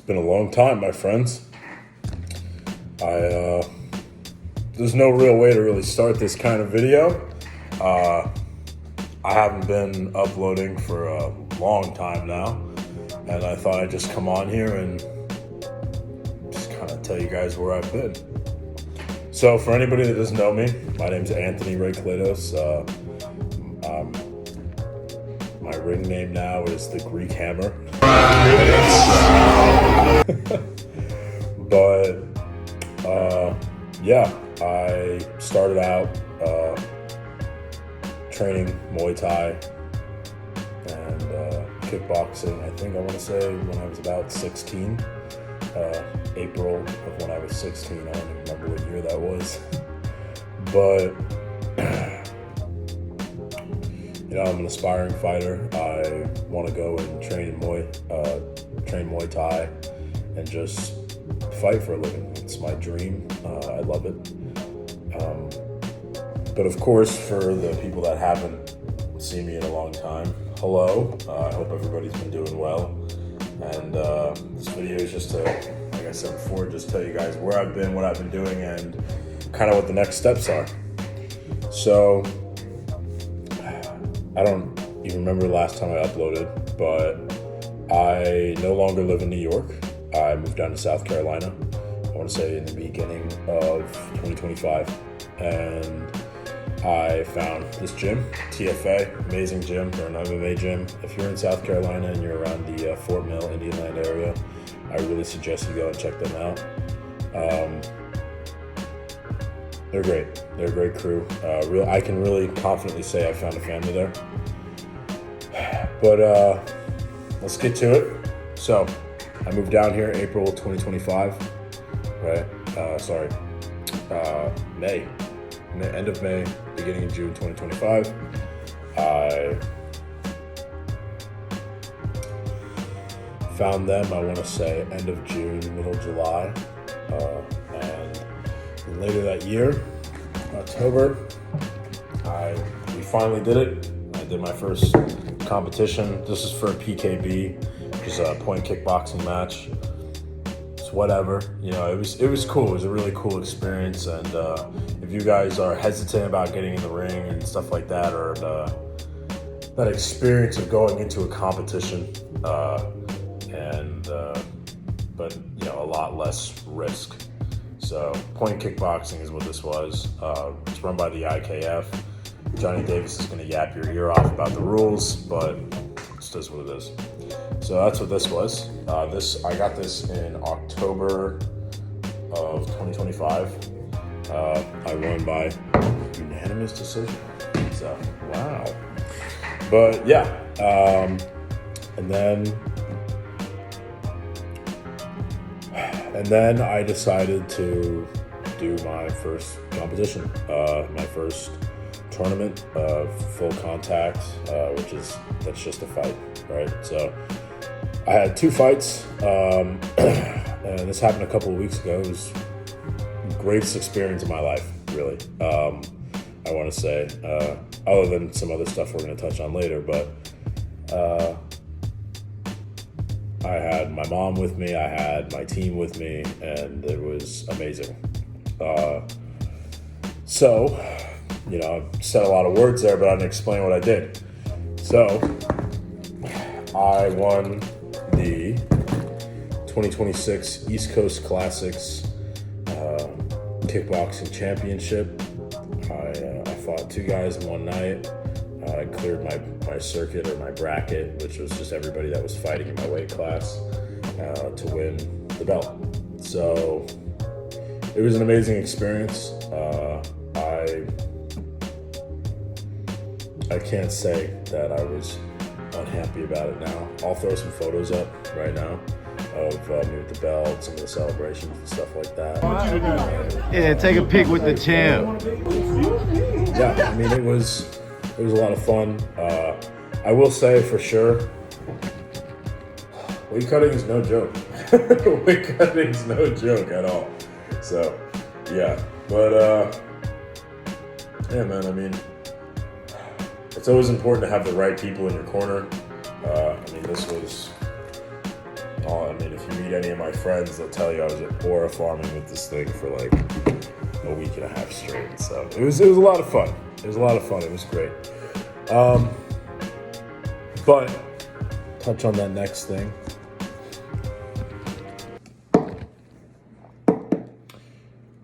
been a long time, my friends. There's no real way to really start this kind of video. I haven't been uploading for a long time now, and I thought I'd just come on here and just kind of tell you guys where I've been. So for anybody that doesn't know me, my name's Anthony Ray-Klados. My ring name now is the Greek Hammer. But yeah, I started out training Muay Thai and kickboxing. I think I want to say when I was about 16, April of when I was 16. I don't even remember what year that was. But you know, I'm an aspiring fighter. I want to go and train Muay Thai and just fight for a living. It's my dream. I love it. But of course, for the people that haven't seen me in a long time, hello. I hope everybody's been doing well. And this video is just to, like I said before, just tell you guys where I've been, what I've been doing, and kind of what the next steps are. So, I don't even remember the last time I uploaded, but I no longer live in New York. I moved down to South Carolina, I want to say in the beginning of 2025, and I found this gym, TFA, amazing gym. They're an MMA gym. If you're in South Carolina and you're around the Fort Mill, Indian area, I really suggest you go and check them out. They're great. They're a great crew. I can really confidently say I found a family there. But let's get to it. So I moved down here April 2025, right? May, end of May, beginning of June 2025. I found them, I want to say, end of June, middle July. And later that year, October, we finally did it. I did my first competition. This is for a PKB, which is a point kickboxing match. It's whatever, you know. It was cool. It was a really cool experience. And if you guys are hesitant about getting in the ring and stuff like that, or that experience of going into a competition, but you know, a lot less risk. So point kickboxing is what this was. It's run by the IKF. Johnny Davis is going to yap your ear off about the rules, but it's just what it is. So that's what this was. I got this in October of 2025. I won by unanimous decision. So wow. But yeah, and then I decided to do my first competition, my first tournament, full contact, that's just a fight, right? So I had 2 fights, and this happened a couple of weeks ago. It was the greatest experience of my life, really. I want to say, other than some other stuff we're going to touch on later, but I had my mom with me, I had my team with me, and it was amazing. So, you know, I've said a lot of words there, but I didn't explain what I did. So, I won the 2026 East Coast Classics Kickboxing Championship. I fought 2 guys in one night. I cleared my circuit, or my bracket, which was just everybody that was fighting in my weight class, to win the belt. So it was an amazing experience. I can't say that I was unhappy about it now. I'll throw some photos up right now of me with the belt, some of the celebrations and stuff like that. Yeah, take a pic with the champ. Yeah, I mean, it was a lot of fun. I will say for sure, weight cutting is no joke. Weight cutting is no joke at all. So, yeah. But, yeah, man, I mean, it's always important to have the right people in your corner. I mean, this was I mean, if you meet any of my friends, they'll tell you I was at Aura farming with this thing for like a week and a half straight. So it was a lot of fun. It was a lot of fun. It was great. But touch on that next thing.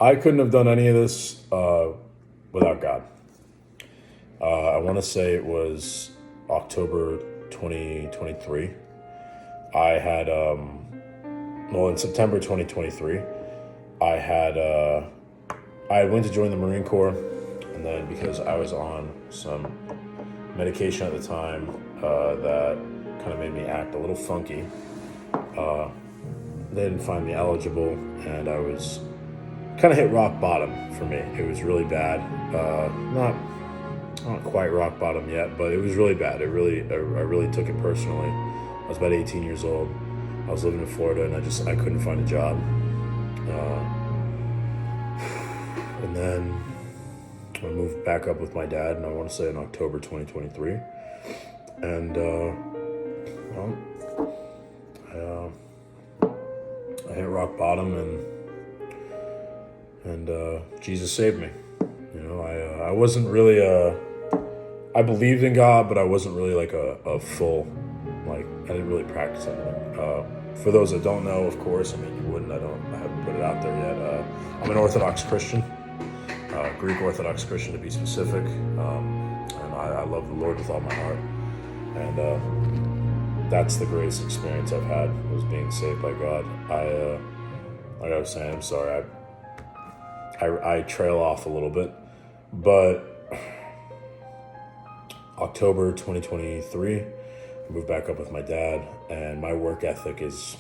I couldn't have done any of this without God. I want to say it was October 2023. I had, in September 2023, I went to join the Marine Corps, and then because I was on some medication at the time that kind of made me act a little funky, they didn't find me eligible, and I was kind of hit rock bottom for me. It was really bad. Not quite rock bottom yet, but it was really bad. I really took it personally. I was about 18 years old. I was living in Florida, and I couldn't find a job. And then I moved back up with my dad, and I want to say in October 2023. And I hit rock bottom, and Jesus saved me. You know, I wasn't really I believed in God, but I wasn't really like a full, like, I didn't really practice anything. For those that don't know, of course, I mean, you wouldn't, I haven't put it out there yet. I'm an Orthodox Christian, Greek Orthodox Christian to be specific. And I love the Lord with all my heart. And that's the greatest experience I've had, was being saved by God. Like I was saying, I'm sorry, I trail off a little bit, but October 2023, I moved back up with my dad, and my work ethic is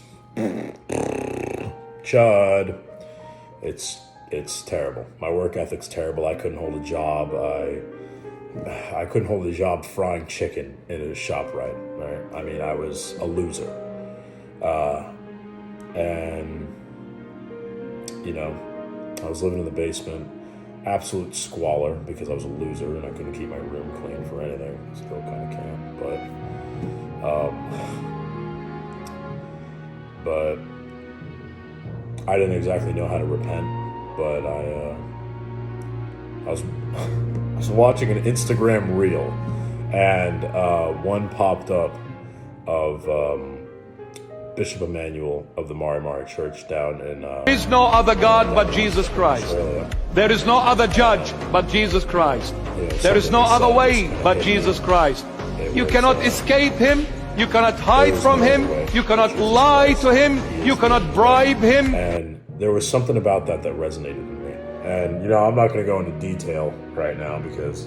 chud. It's terrible. My work ethic's terrible. I couldn't hold a job. I couldn't hold a job frying chicken in a shop, right? I mean, I was a loser. And, you know, I was living in the basement, absolute squalor, because I was a loser and I couldn't keep my room clean for anything. Still kind of can't, but I didn't exactly know how to repent. But I was watching an Instagram reel, and one popped up of Bishop Emmanuel of the Mari Church down in There is no other God but Jesus Christ. Australia. There is no other judge but Jesus Christ. There is no other way but Jesus Christ. You cannot escape him. You cannot hide from him. You cannot lie to him. You cannot bribe him. And there was something about that resonated with me. And, you know, I'm not going to go into detail right now because,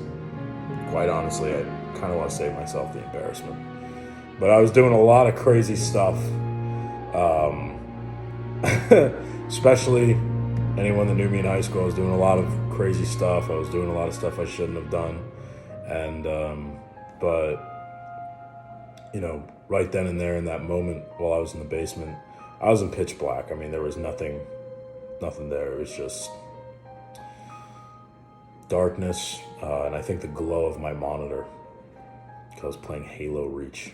quite honestly, I kind of want to save myself the embarrassment. But I was doing a lot of crazy stuff. Especially anyone that knew me in high school, I was doing a lot of crazy stuff. I was doing a lot of stuff I shouldn't have done. And, but, you know, right then and there in that moment while I was in the basement, I was in pitch black. I mean, there was nothing there. It was just darkness, and I think the glow of my monitor, because I was playing Halo Reach.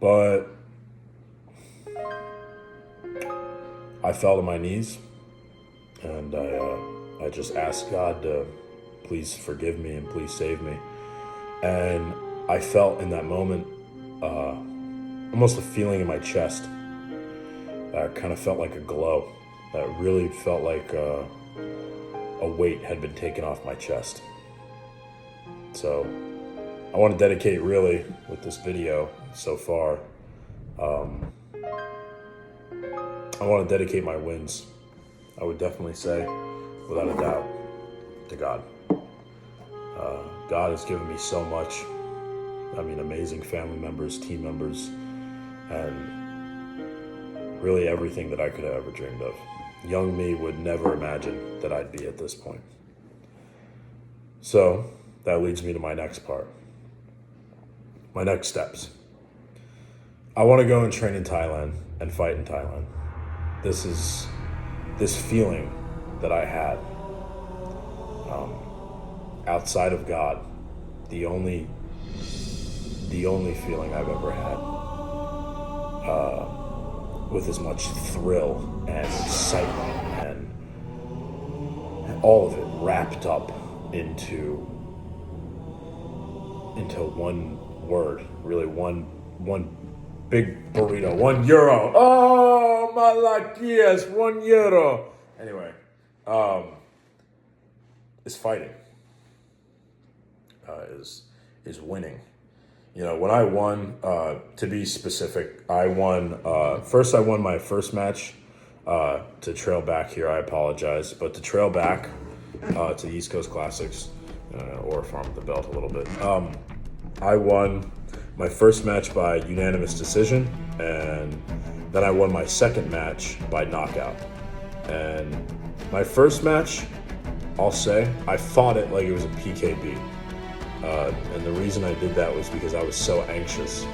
But I fell to my knees, and I just asked God to please forgive me and please save me. And I felt in that moment almost a feeling in my chest that kind of felt like a glow, that really felt like a weight had been taken off my chest. So I want to dedicate, really, with this video so far, I want to dedicate my wins, I would definitely say, without a doubt, to God. God has given me so much. I mean, amazing family members, team members, and really everything that I could have ever dreamed of. Young me would never imagine that I'd be at this point. So that leads me to my next part. My next steps. I want to go and train in Thailand and fight in Thailand. This feeling that I had, outside of God, the only feeling I've ever had. with as much thrill and excitement and all of it wrapped up into one word, really one big burrito, €1. Oh, malakias, €1. Anyway, is fighting, is winning. You know, when I won, to be specific, I won my first match, to trail back here, I apologize, but to trail back to the East Coast Classics, or farm the belt a little bit. I won my first match by unanimous decision, and then I won my second match by knockout. And my first match, I'll say, I fought it like it was a PKB. And the reason I did that was because I was so anxious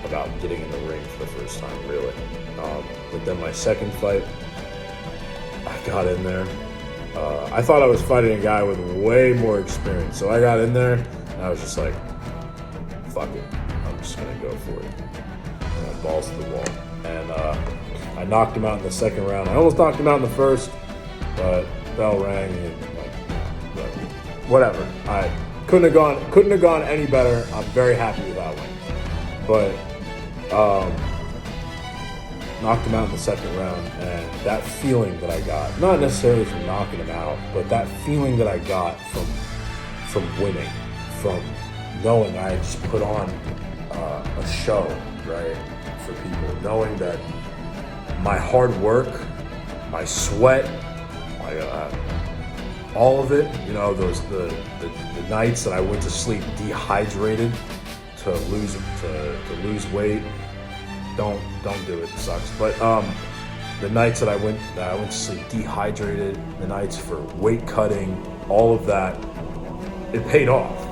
about getting in the ring for the first time, really. But then my second fight, I got in there. I thought I was fighting a guy with way more experience. So I got in there, and I was just like, fuck it. I'm just going to go for it. And I balls to the wall. And I knocked him out in the second round. I almost knocked him out in the first, but bell rang and whatever. I couldn't have gone any better. I'm very happy with that one. But knocked him out in the second round, and that feeling that I got, not necessarily from knocking him out, but that feeling that I got from winning, from knowing I had just put on a show, right, for people, knowing that my hard work, my sweat, all of it, you know, the nights that I went to sleep dehydrated to lose weight. Don't do it. It sucks. But the nights that I went to sleep dehydrated, the nights for weight cutting, all of that, it paid off.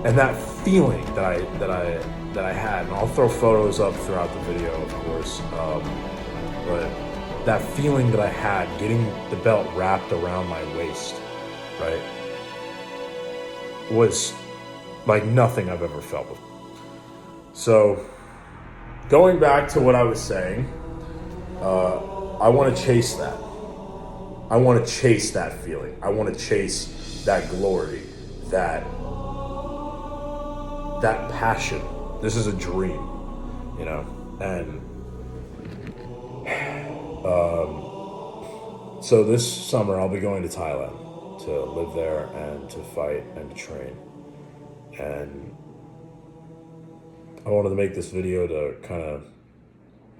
And that feeling that I had, and I'll throw photos up throughout the video, of course. But that feeling that I had getting the belt wrapped around my waist, right, was like nothing I've ever felt before. So, going back to what I was saying, I want to chase that. I want to chase that feeling. I want to chase that glory, that passion. This is a dream, you know, and so this summer I'll be going to Thailand to live there and to fight and to train. And I wanted to make this video to kind of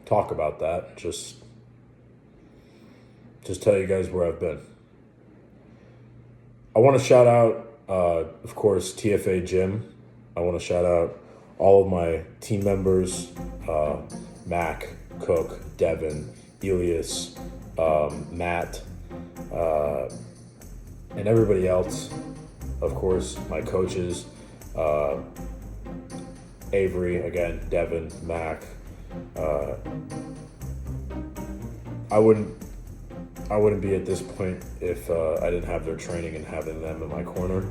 talk about that, just tell you guys where I've been. I want to shout out, of course, TFA Gym. I want to shout out all of my team members, Mac, Cook, Devin, Elias, Matt, and everybody else. Of course, my coaches, Avery, again, Devin, Mac. I wouldn't be at this point if I didn't have their training and having them in my corner.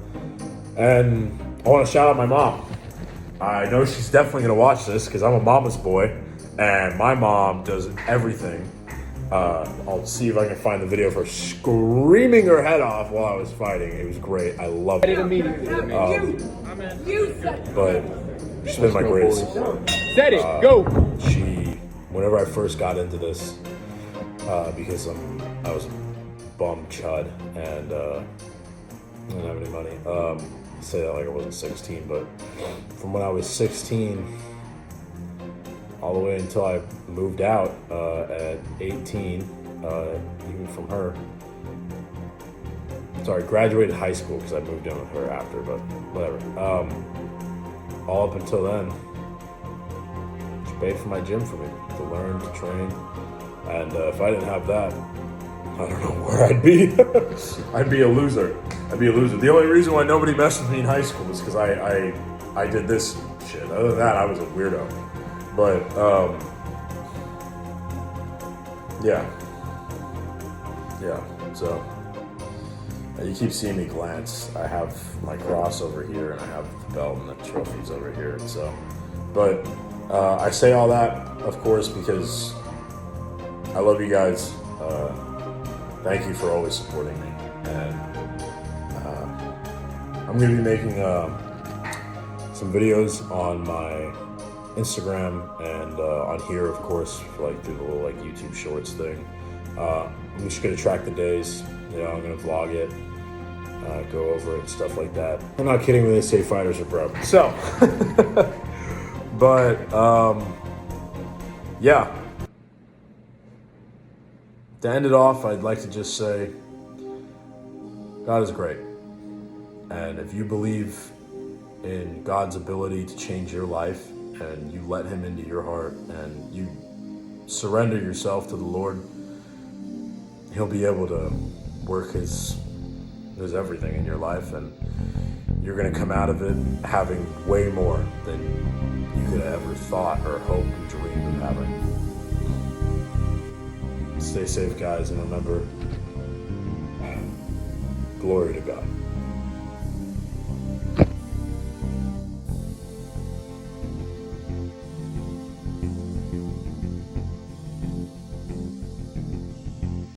And I want to shout out my mom. I know she's definitely going to watch this because I'm a mama's boy, and my mom does everything. I'll see if I can find the video of her screaming her head off while I was fighting. It was great. I loved it. But she's been my greatest support. Set it, go! Whenever I first got into this, because I was a bum chud and I didn't have any money. Say that like I wasn't 16, but from when I was 16 all the way until I moved out at 18, even from her. Sorry, graduated high school because I moved in with her after, but whatever. All up until then, she paid for my gym for me to learn, to train, and if I didn't have that, I don't know where I'd be. I'd be a loser. The only reason why nobody messed with me in high school was because I did this shit. Other than that, I was a weirdo. But yeah. So you keep seeing me glance. I have my cross over here, and I have the belt and the trophies over here. So, but I say all that, of course, because I love you guys. Thank you for always supporting me. And I'm going to be making some videos on my Instagram and on here, of course, for like do the little like YouTube Shorts thing. I'm just going to track the days. You know, I'm going to vlog it, go over it and stuff like that. I'm not kidding when they say fighters are broke. So, but yeah. To end it off, I'd like to just say, God is great. And if you believe in God's ability to change your life and you let him into your heart and you surrender yourself to the Lord, he'll be able to work his everything in your life, and you're going to come out of it having way more than you could have ever thought or hoped and dreamed of having. Stay safe, guys, and remember, glory to God.